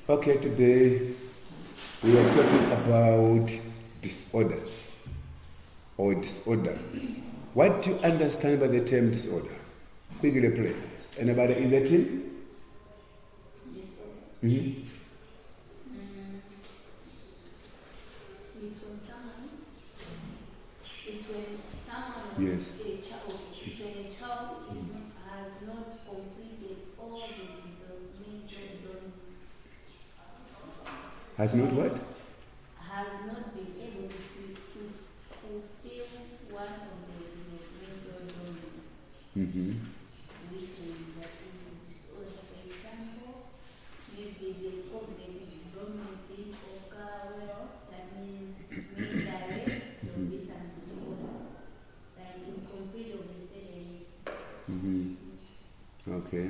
Okay, today we are talking about disorders or disorder. What do you understand by the term disorder? Quickly, please. Anybody in the team? Disorder. Mm-hmm. Yes. It's when a child has not completed all the developmental domains. Has not what? Has not been able to fulfill one of the developmental domains. Mm-hmm. Which is a disorder. For example, maybe the cognitive development didn't occur well. That means mentally there will be some disorder. Like incomplete of the setting. Mm-hmm. Okay.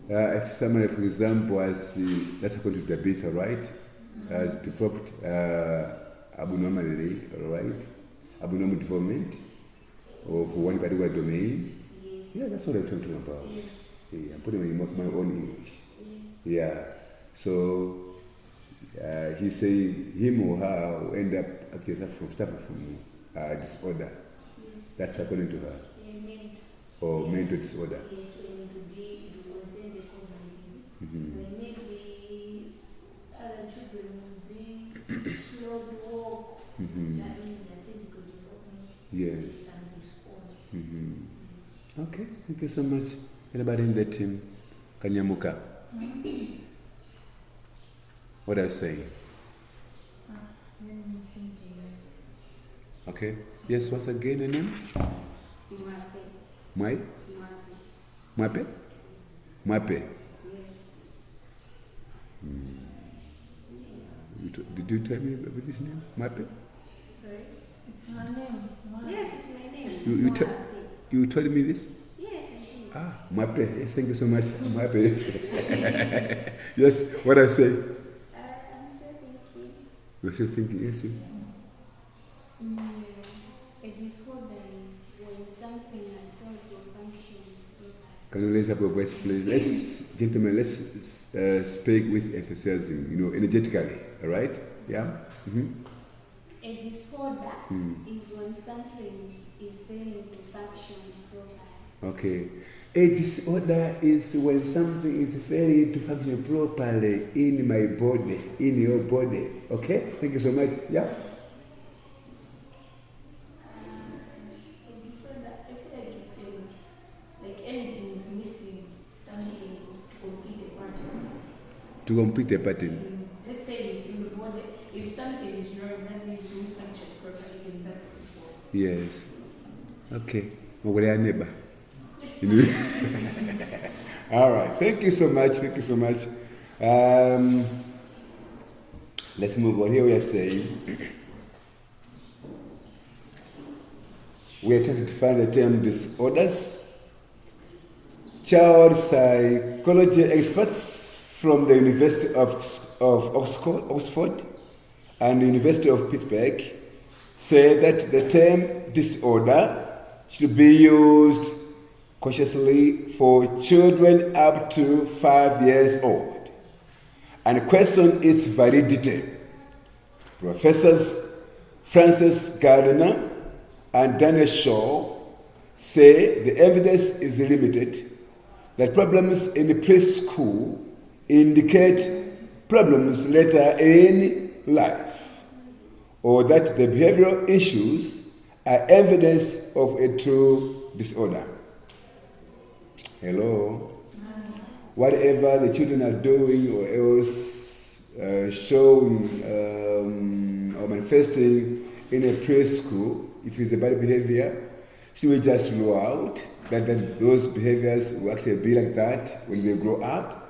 If someone, for example, has, that's according to Tabitha, right? Has developed abnormally, right? Abnormal development of one particular domain. Yes. Yeah, that's what I'm talking about. Yes. Yeah, I'm putting my own English. Yes. Yeah. So he say him or her will end up actually suffering from disorder. Yes. That's according to her. Amen. Or mental disorder. Yes, when it will concern the cognitive. Mm-hmm. When maybe other children will be slow to walk. Mm-hmm. That means their physical development Yes. is some disorder. Mm-hmm. Yes. Okay, thank you so much. Anybody in the team? Kanyamuka. What are you saying? Okay. Yes, once again, your name? Mai? Mape? Mape. Yes. Did you tell me about this name? Mape? Sorry? It's her name. Yes, it's my name. You told me this? Yes, I did. Mape. Yes, thank you so much. Mape. Yes, what I say? I'm still thinking. You're still thinking, yes? A disorder is when something has failed to function properly. Can you raise up your voice, please? Gentlemen, let's speak with enthusiasm, energetically, all right? Yeah? Mm-hmm. A disorder is when something is failing to function properly. Okay. A disorder is when something is failing to function properly in my body, in your body. Okay? Thank you so much. Yeah? A disorder, I feel like it's like anything is missing something to complete a pattern. To complete a pattern. Let's say in the body, if something is wrong, that means you won't function properly, then that's a disorder. Yes. Okay. Well, neighbor. All right. Thank you so much. Thank you so much. Let's move on. Here we are saying we are trying to define the term disorders. Child psychology experts from the University of Oxford and the University of Pittsburgh say that the term disorder should be used cautiously for children up to 5 years old and question its validity. Professors Francis Gardner and Daniel Shaw say the evidence is limited that problems in preschool indicate problems later in life, or that the behavioral issues are evidence of a true disorder. Hello? Whatever the children are doing or else showing or manifesting in a preschool, if it's a bad behavior, should we just rule out that those behaviors will actually be like that when they grow up?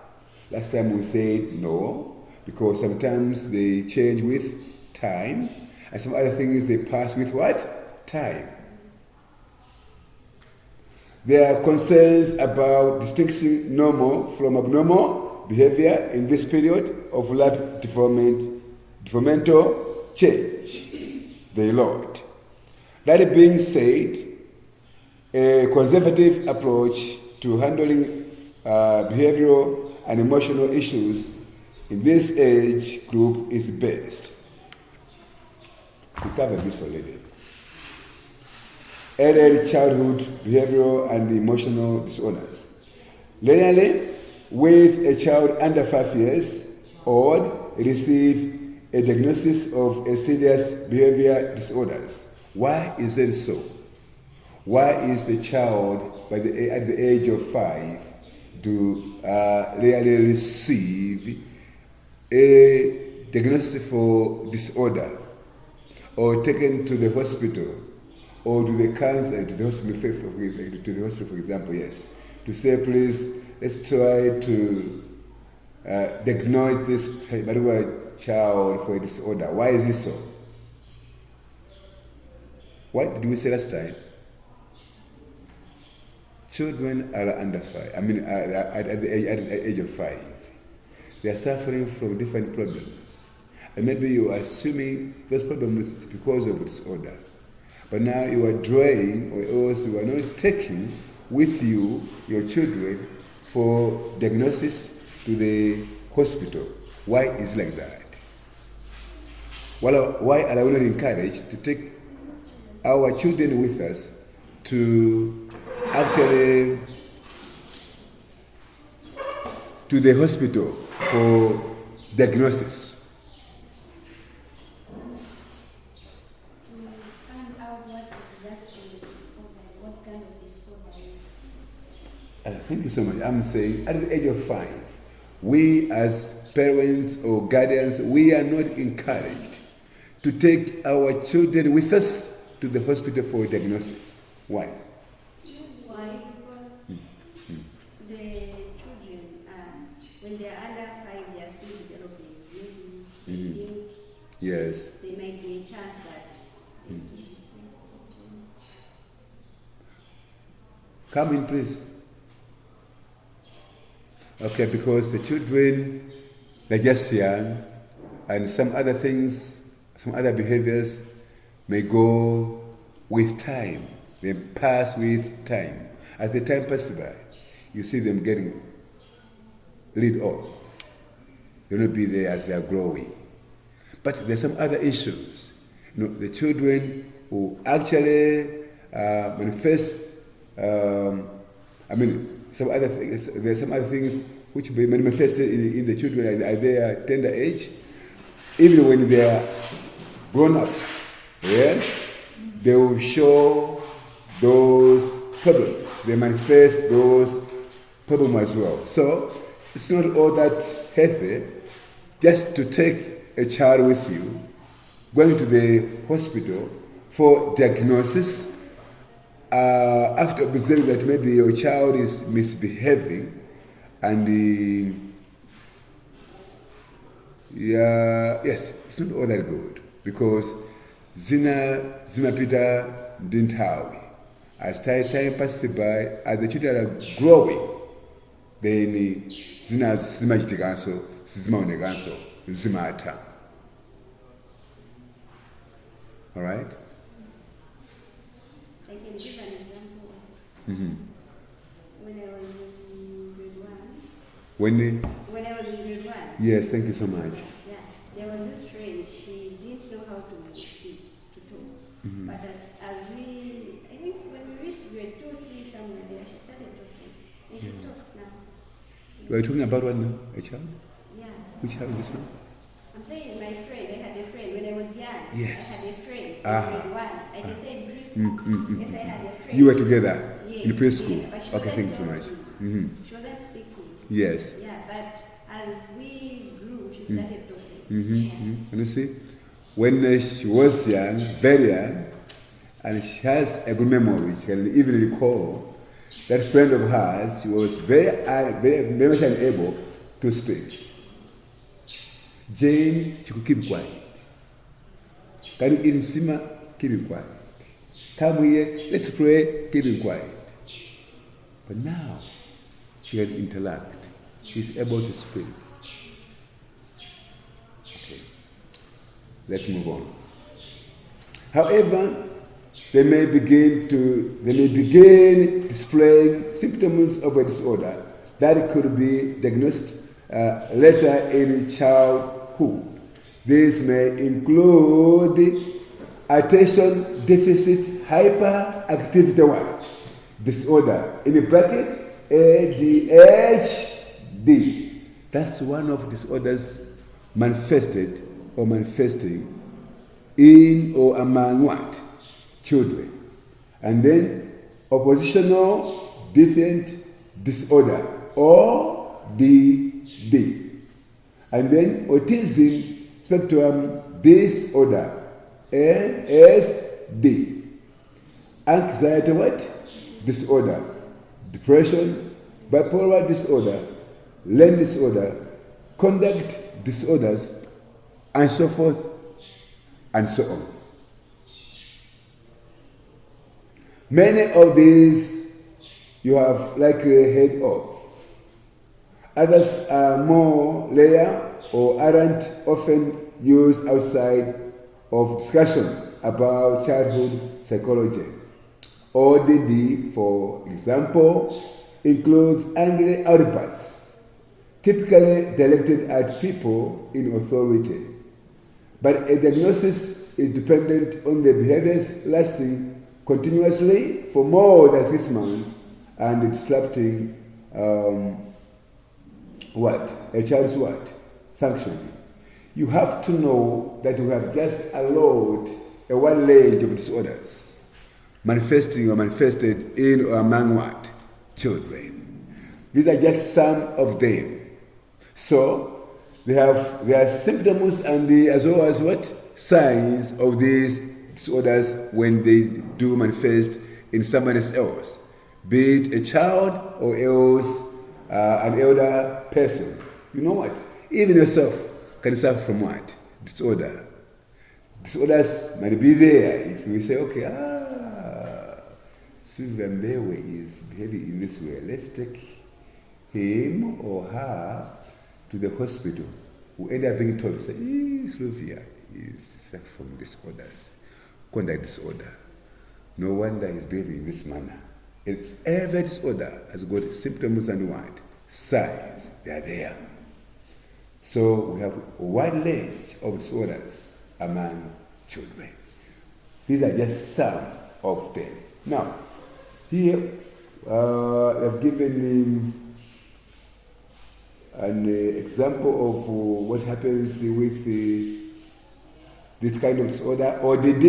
Last time we said no, because sometimes they change with time, and some other things they pass with what? Time. There are concerns about distinguishing normal from abnormal behavior in this period of life developmental change. The Lord. That being said, a conservative approach to handling behavioral and emotional issues in this age group is best. We covered this already. Early childhood behavioral and emotional disorders. Generally, with a child under 5 years old, receive a diagnosis of a serious behavior disorders. Why is that so? Why is the child at the age of 5 do rarely receive a diagnosis for disorder, or taken to the hospital, or to the cancer, to the hospital, for example, yes, to say, please, let's try to diagnose this particular child for a disorder. Why is it so? What did we say last time? Children are under 5. I mean, at the age of 5, they are suffering from different problems, and maybe you are assuming those problems is because of disorder. But now you are drawing, or else you are not taking with you your children for diagnosis to the hospital. Why is it like that? Why are we not encouraged to take our children with us to actually to the hospital for diagnosis? Thank you so much. I'm saying at the age of 5, we as parents or guardians, we are not encouraged to take our children with us to the hospital for diagnosis. Why? Why? Because the children, when they are under 5, they are still developing. Maybe they think Yes. there might be a chance that Come in, please. Okay, because the children, they're just young, and some other things, some other behaviors may go with time. They pass with time. As the time passes by, you see them getting lead off. They'll not be there as they are growing. But there's some other issues. You know, the children who actually manifest. Some other things. There's some other things which be manifested in the children at their tender age, even when they are grown up. Yeah, they will show those problems. They manifest those problems as well. So it's not all that healthy just to take a child with you, going to the hospital for diagnosis. After observing that maybe your child is misbehaving, and yes, it's not all that good, because Zina Peter didn't have. As time passes by, as the children are growing, then Zina Zimajitiganso, Zimauneganso, Zimata. All right? I can give an example. When I was in grade 1. When I was in grade 1. Yes, thank you so much. Yeah, there was this friend. She didn't know how to speak, to talk. But as we, I think when we reached grade 2 or 3, somewhere there, she started talking, and she talks now. You are talking about what now? A child? Yeah. Which child? This one? I'm saying my friend. I had a friend when I was young. Yes. I had a friend in grade 1. I can say in preschool. Yes, I had a friend. You were together in Yes, preschool. yeah, but she Okay, thank you so wasn't much. talking. She wasn't speaking. Yes. Yeah, but as we grew, she started talking. And you see, when she was young, very young, and she has a good memory, she can even recall that friend of hers. She was very much unable to speak. Jane, she could keep quiet. Can you eat in Sima? Keep it quiet. Come here, let's pray, keep it quiet. But now, she can interact. She's able to speak. Okay. Let's move on. However, they may begin displaying symptoms of a disorder that could be diagnosed later in childhood. This may include attention deficit hyperactivity disorder, in bracket ADHD. That's one of disorders manifested or manifesting in or among what? Children. And then oppositional defiant disorder, ODD. And then autism spectrum disorder, ASD. Anxiety what? Disorder. Depression, bipolar disorder, learning disorder, conduct disorders, and so forth and so on. Many of these you have likely heard of. Others are more rare or aren't often used outside of discussion about childhood psychology. ODD, for example, includes angry outbursts, typically directed at people in authority. But a diagnosis is dependent on the behaviors lasting continuously for more than 6 months and disrupting a child's functioning. You have to know that you have just allowed a wide range of disorders manifesting or manifested in or among children. These are just some of them. So there are symptoms and as well as signs of these disorders when they do manifest in somebody else, be it a child or else an elder person. You know what? Even yourself can suffer from disorder. Disorders might be there if you say, okay, Sylvia Mbewe is behaving in this way. Let's take him or her to the hospital. We end up being told, say, Sylvia is suffering from disorders, conduct disorder. No wonder he's behaving in this manner. And every disorder has got symptoms and signs. They are there. So we have a wide range of disorders among children. These are just some of them. Now, here I've given an example of what happens with this kind of disorder, ODD.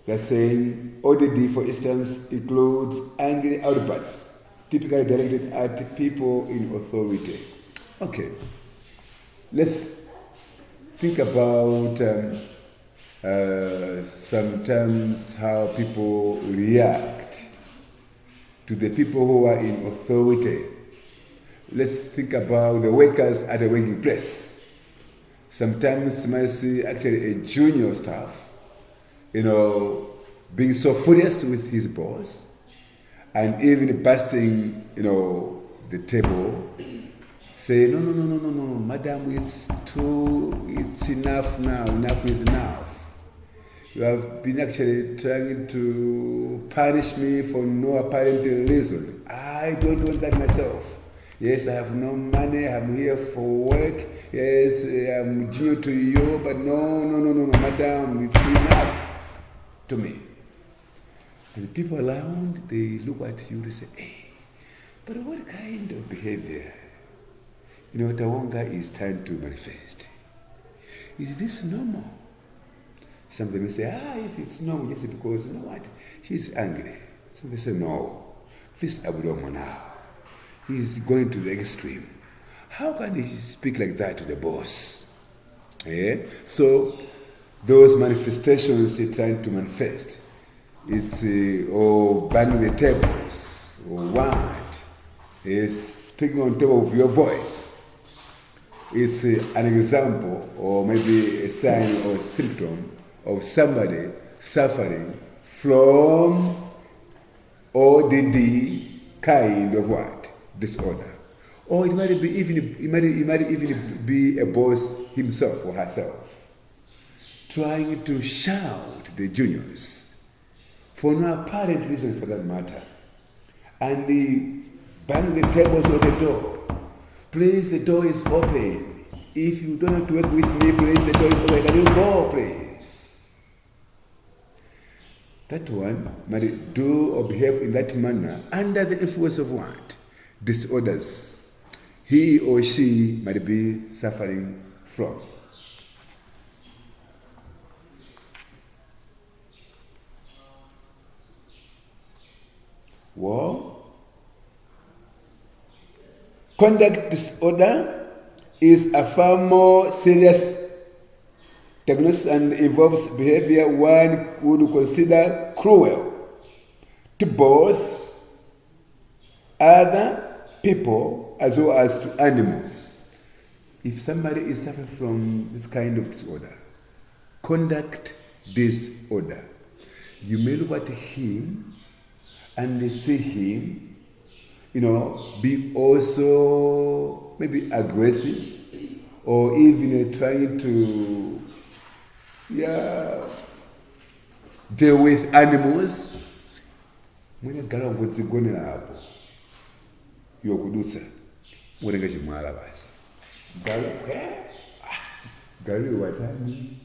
They're saying ODD, for instance, includes angry outbursts, typically directed at people in authority. Okay, let's think about sometimes how people react to the people who are in authority. Let's think about the workers at a working place. Sometimes you might see actually a junior staff, being so furious with his boss and even busting, the table, say, no, madam, it's enough now, enough is enough. You have been actually trying to punish me for no apparent reason. I don't want that myself. Yes, I have no money, I'm here for work. Yes, I'm due to you, but no, madam, it's enough to me. And the people around, they look at you and say, hey, but what kind of behavior, Tawonga is trying to manifest? Is this normal? Some of them say, it's normal just because, she's angry. So they say, no, this is abnormal now. He's going to the extreme. How can he speak like that to the boss? So those manifestations he's trying to manifest, it's banging the tables, or speaking on top of your voice. It's an example or maybe a sign or a symptom of somebody suffering from ODD kind of disorder. Or it might even be a boss himself or herself trying to shout the juniors for no apparent reason for that matter. and he bang the tables on the door. Please, the door is open. If you don't want to work with me, please, the door is open. Can you go, please? That one might do or behave in that manner under the influence of what? Disorders he or she might be suffering from. Well, conduct disorder is a far more serious diagnosis and involves behavior one would consider cruel to both other people as well as to animals. If somebody is suffering from this kind of disorder, conduct disorder, you may look at him and see him, be also maybe aggressive or even trying to deal with animals. Mwene gala ngodzigonera hapo yokudutsa murenga chimwala basi galo watani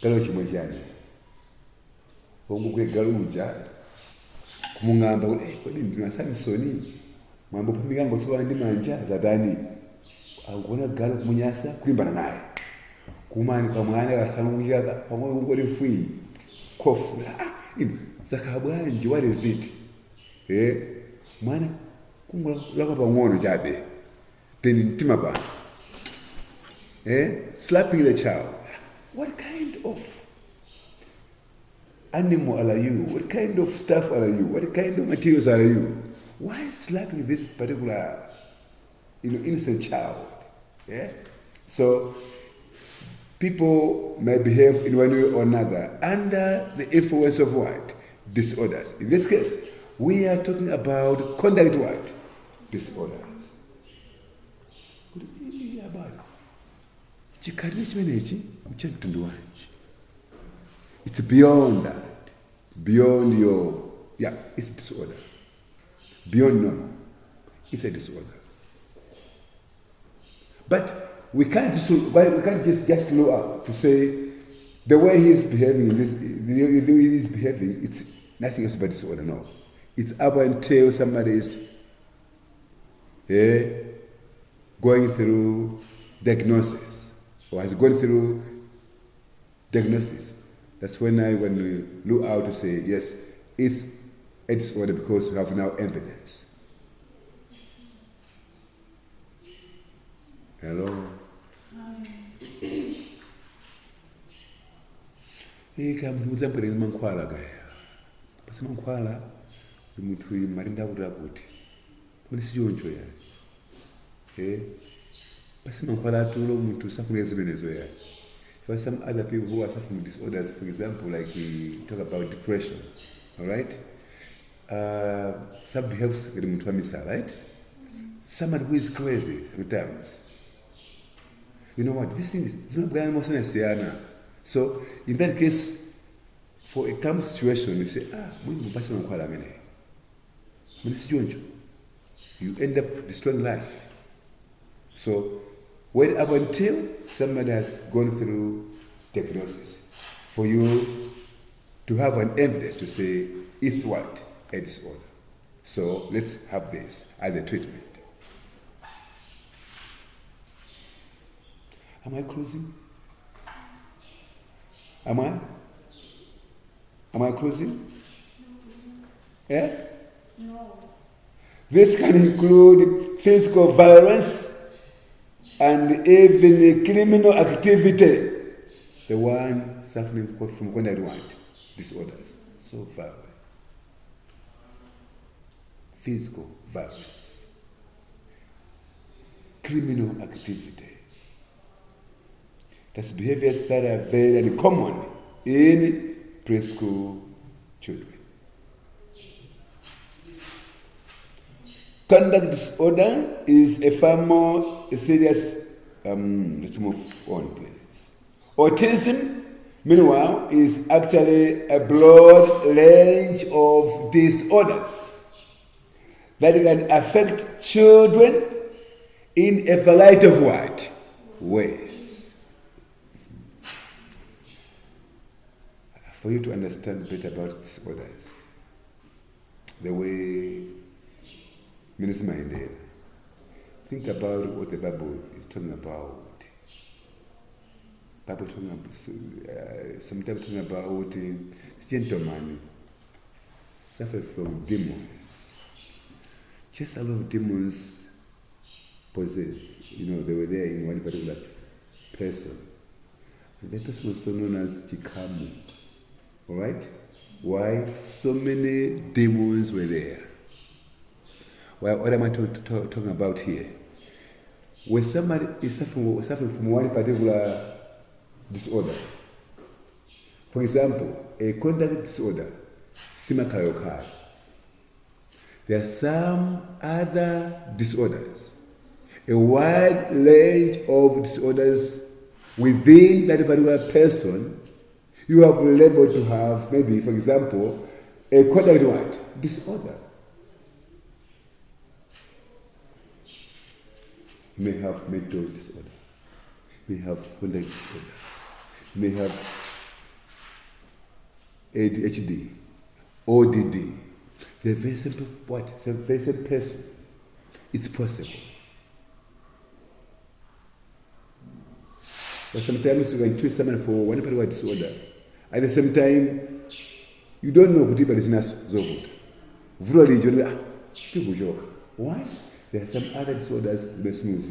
galo chimwe chani ongo kwe galo uja kumungamba kuti kodi ndina Samsoni mwambo pamika ngotsowa ndi manja zatani akugona galo kumunyasa kulimbana naye kumani kwa mwana wasanguchaka pamwe ungori free kofu zakabwanji what is it mwana kungola laka pang'ono chabe then mtima bana slapping the child. What kind of animal are you? What kind of stuff are you? What kind of materials are you? Why slapping this particular innocent child? So people may behave in one way or another under the influence of what? Disorders. In this case, we are talking about conduct what? Disorders. It's beyond that. Beyond your, it's a disorder. Beyond normal. It's a disorder. But we can't just look up to say the way he's behaving, the way he's behaving, it's nothing else but disorder. No. It's up until somebody is going through diagnosis or has gone through diagnosis. That's when we look out to say, yes, it's a disorder because we have now evidence. Hello? Ikamuuza mpere mankwala gaya. Pasi mankwala mutu marinda kuti. Kuni sijoncho ya. Pasi mankwala tulo mutu safuna zimenezo ya. For some other people who are suffering with disorders, for example, like we talk about depression, all right? Some behaves like mutuamisa, right? Someone who is crazy sometimes. You know what? This thing is not going to. So in that case, for a calm situation, you say, you end up destroying life. So wait up until somebody has gone through diagnosis for you to have an evidence to say it's what? A disorder. So let's have this as a treatment. Am I closing? Am I closing? Yeah? No. This can include physical violence and even criminal activity. The one suffering from conduct disorders. So violent. Physical violence. Criminal activity. That's behaviors that are very common in preschool children. Conduct disorder is a far more serious, let's move on please. Autism, meanwhile, is actually a broad range of disorders. that can affect children in a variety of what? Ways. For you to understand better about disorders, the way Minister Mindela, think about what the Bible is talking about. Bible talking about, sometimes talking about gentlemen suffer from demons. Just a lot of demons possessed. They were there in one particular person. And that person was so known as Chikamu. Alright? Why? So many demons were there. Well, what am I talking about here? When somebody is suffering from one particular disorder, for example, a conduct disorder, Simakayokar. There are some other disorders, a wide range of disorders within that particular person. You have labeled to have, maybe, for example, a conduct what? Disorder. You may have mental disorder. You may have conduct disorder. You may have ADHD, ODD. They're very simple. What? It's a very simple person. It's possible. But sometimes you can treat someone for one particular disorder. At the same time, you don't know what is not solved. Why? There are some other disorders that smooth.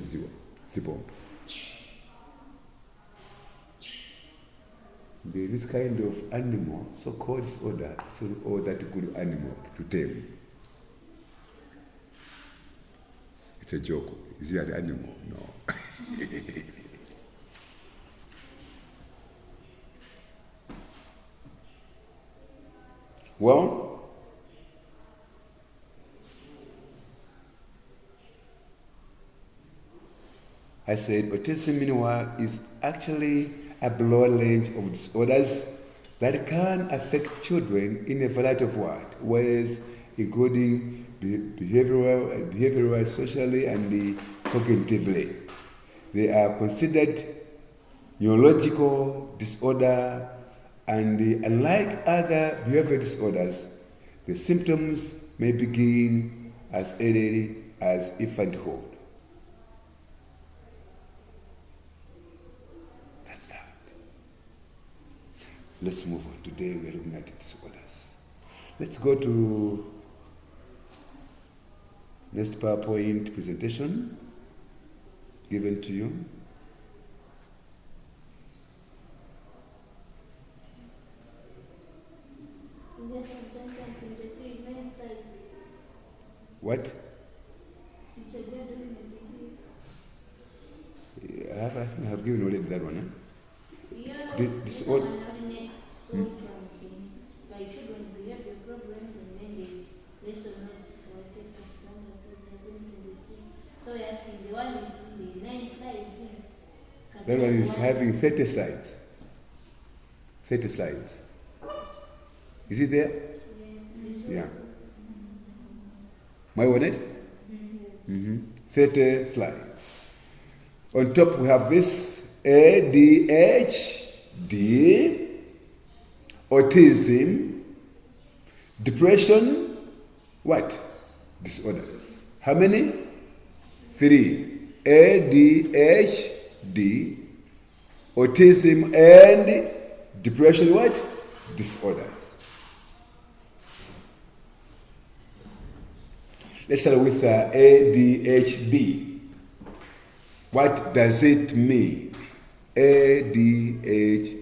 There is this kind of animal, so-called disorder, or that good animal to tame. It's a joke. Is it an animal? No. Well, I said autism, meanwhile, is actually a broad range of disorders that can affect children in a variety of ways, including behavioral, socially, and cognitively. They are considered neurological disorder, and unlike other behavioral disorders, the symptoms may begin as early as infanthood. That's that. Let's move on. Today we are looking at disorders. Let's go to next PowerPoint presentation given to you. What? I think I have given already that one. Yeah, This all. Next. So which one is the by children behavior problems, and then there's lesson notes for so you're asking the one with the 9 slides. That one is having 30 slides. 30 slides. Is it there? Yes. Yeah. My one it? 30 slides. On top we have this ADHD, autism, depression, what? Disorders. How many? 3. ADHD, autism, and depression, what? Disorders. Let's start with ADHD. What does it mean? ADHD.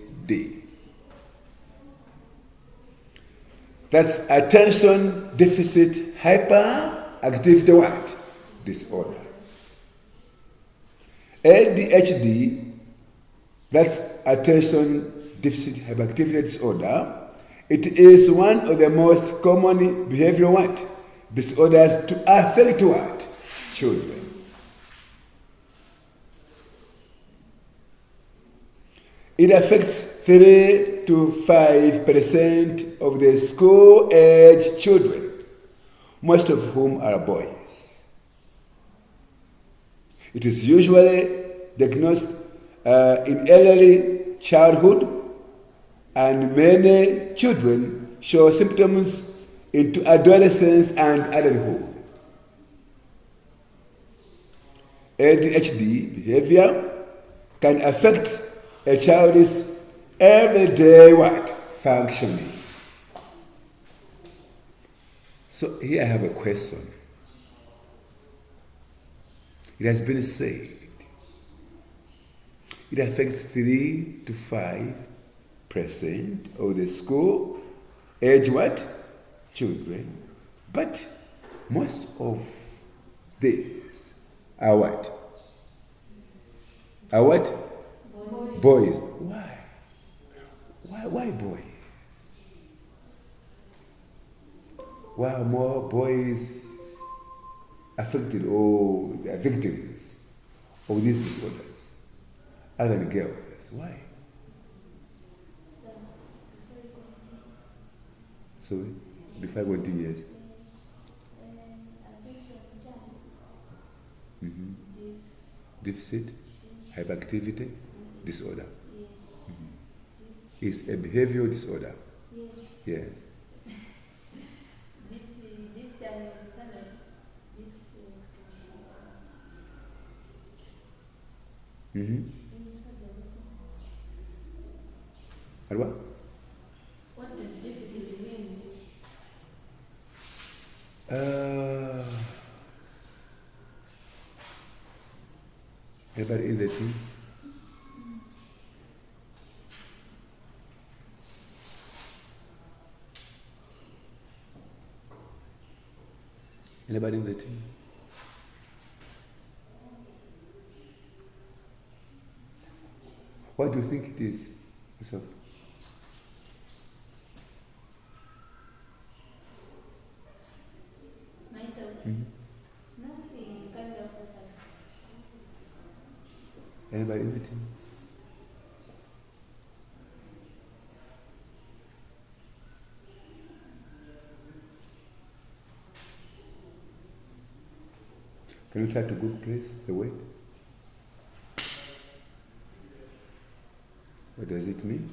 That's attention deficit hyperactivity what? Disorder. ADHD, that's attention deficit hyperactivity disorder. It is one of the most common behavioral what? Disorders to affect what? Children. It affects 3 to 5% of the school-age children. most of whom are boys. It is usually diagnosed in early childhood, and many children show symptoms into adolescence and adulthood. ADHD behavior can affect a child's everyday functioning. So here I have a question. It has been said it affects 3 to 5% of the school age children, but most of these are what? Are what? Boys. Why? Why boys? Why are more boys affected or are victims of these disorders other than girls? Why? So, before I continue, yes. Mm-hmm. Deficit, hyperactivity disorder. It's a behavioral disorder. Yes. Mm-hmm. And what? What does deficit mean? Anybody in the team? Anybody in the team? What do you think it is? So, Myself? mm-hmm. Nothing. Kind of person. Anybody in the team? Can you try to Google, please, the word? What does it mean?